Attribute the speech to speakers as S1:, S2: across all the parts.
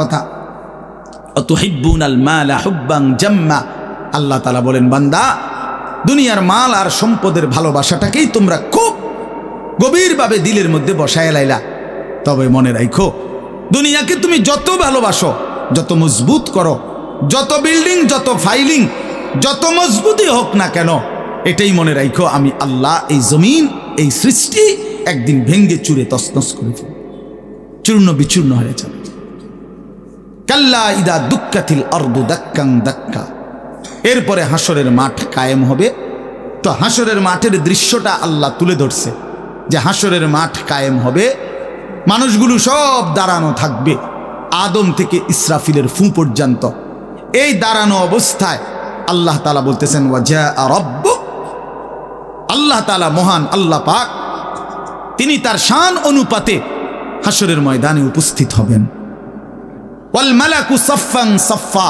S1: কথা অতুহিব্বুনাল মালা হুব্বান জাম্মা, আল্লাহ তাআলা বলেন বান্দা দুনিয়ার মাল আর সম্পদের ভালোবাসাটাকেই তোমরা খুব গভীরভাবে দিলের মধ্যে বসায় লাইলা। তবে মনে রাখো দুনিয়াকে তুমি যত ভালোবাসো, যত মজবুত করো, যত বিল্ডিং, যত ফাইলিং, যত মজবুতই হোক না কেন, এটাই মনে রাখো আমি আল্লাহ এই জমিন, এই সৃষ্টি একদিন ভেঙ্গে চুরে তছনছ করে ফেলব, চূর্ণ বিচূর্ণ হয়ে যাবে। কাল্লা ইদা দুক্কাতিল আরদু দাক্কান দাক্কা, এরপরে হাসরের মাঠ কায়েম হবে। তো হাসরের মাঠের দৃশ্যটা আল্লাহ তুলে ধরছে যে হাসরের মাঠ কায়েম হবে, মানুষগুলো সব দাঁড়ানো থাকবে আদম থেকে ইসরাফিলের ফু পর্যন্ত। এই দাঁড়ানো অবস্থায় আল্লাহ তাআলা বলতেছেন ওয়াজা রাব্বুক, আল্লাহ তাআলা মহান আল্লাহ পাক তিনি তার শান অনুপাতে হাসরের ময়দানে উপস্থিত হবেন। ওয়াল মালাকু সাফফান সাফফা,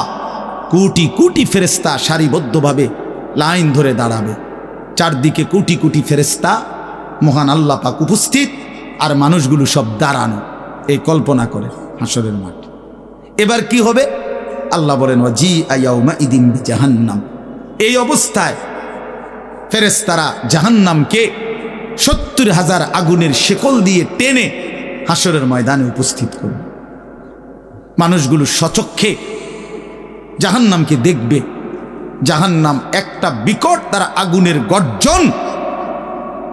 S1: কোটি কোটি ফেরেশতা সারিবদ্ধভাবে লাইন ধরে দাঁড়াবে। চারদিকে কোটি কোটি ফেরেশতা, মহান আল্লাহ পাক উপস্থিত, আর মানুষগুলো সব দাঁড়ানো। এই কল্পনা করে হাসরের মাঠ। এবার কি হবে আল্লাহ বলেন ওয়াজিআ ইয়াউমাইদিন বিজাহান্নাম, এই অবস্থায় ফেরেশতারা জাহান্নামকে ৭০,০০০ আগুনের শেকল দিয়ে টেনে হাসরের ময়দানে উপস্থিত করবে। মানুষগুলো সচক্ষে জাহান্নামকে দেখবে। জাহান্নাম একটা বিকট তার আগুনের গর্জন,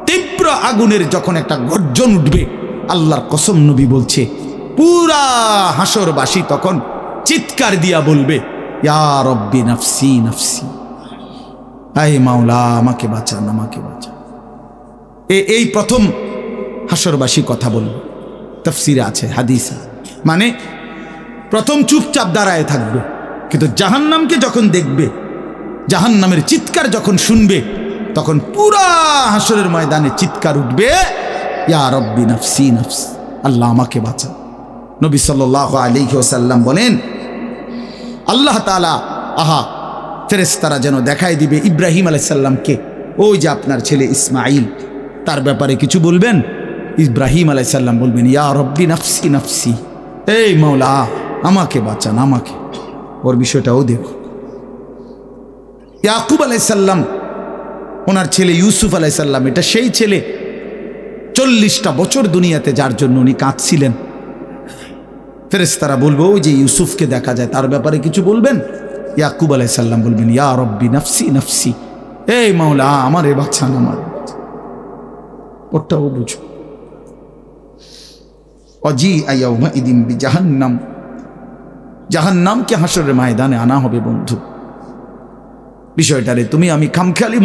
S1: তীব্র আগুনের যখন একটা গর্জন উঠবে, আল্লাহর কসম নবী বলছে পুরা হাসরবাসী তখন চিৎকার দিয়া বলবে ইয়া রব্বি নাফসি নাফসি, আয় মাওলা আমাকে বাঁচান, আমাকে বাঁচান। এই প্রথম হাসরবাসী কথা বলবে। তাফসিরে আছে, হাদিসে, মানে প্রথম চুপচাপ দাঁড়ায় থাকবে, কিন্তু জাহান্নামকে যখন দেখবে, জাহান্নামের চিৎকার যখন শুনবে, তখন পুরা হাসরের ময়দানে চিৎকার উঠবে ইয়া রব্বি নাফসি নাফসি, আল্লাহ আমাকে বাঁচান। নবী সাল্লাল্লাহু আলাইহি ওয়াসাল্লাম বলেন আল্লাহ তাআলা ফেরেশতারা যেন দেখাই দিবে ইব্রাহিম আলাইহিস সালামকে, ওই যে আপনার ছেলে ইসমাঈল, তার ব্যাপারে কিছু বলবেন। ইব্রাহিম আলাইহিস সালাম বলবেন ইয়া রব্বি নাফসি নাফসি, এই মাওলা আমাকে বাঁচান, আমাকে। ওর বিষয়টাও দেখো। ইয়াকুব আলাইহিস সালাম, ওনার ছেলে ইউসুফ আলাইহিস সালাম, এটা সেই ছেলে 40টা বছর দুনিয়াতে যার জন্য উনি কাঁদছিলেন। ফেরেশতারা বলবো ওই যে ইউসুফকে দেখা যায়, তার ব্যাপারে কিছু বলবেন। ইয়াকুব আলাইহিস সালাম বলবেন ইয়া রব্বি নাফসি নাফসি, এই মাওলা আমারে বাঁচান, আমার। ওটাও বুঝো। ওয়াজিআ ইয়াউমাইদিন বিজাহান্নাম, জাহান্নামকে হাসরের ময়দানে আনা হবে। বন্ধু বিষয়টারে তুমি আমি খামখেয়ালি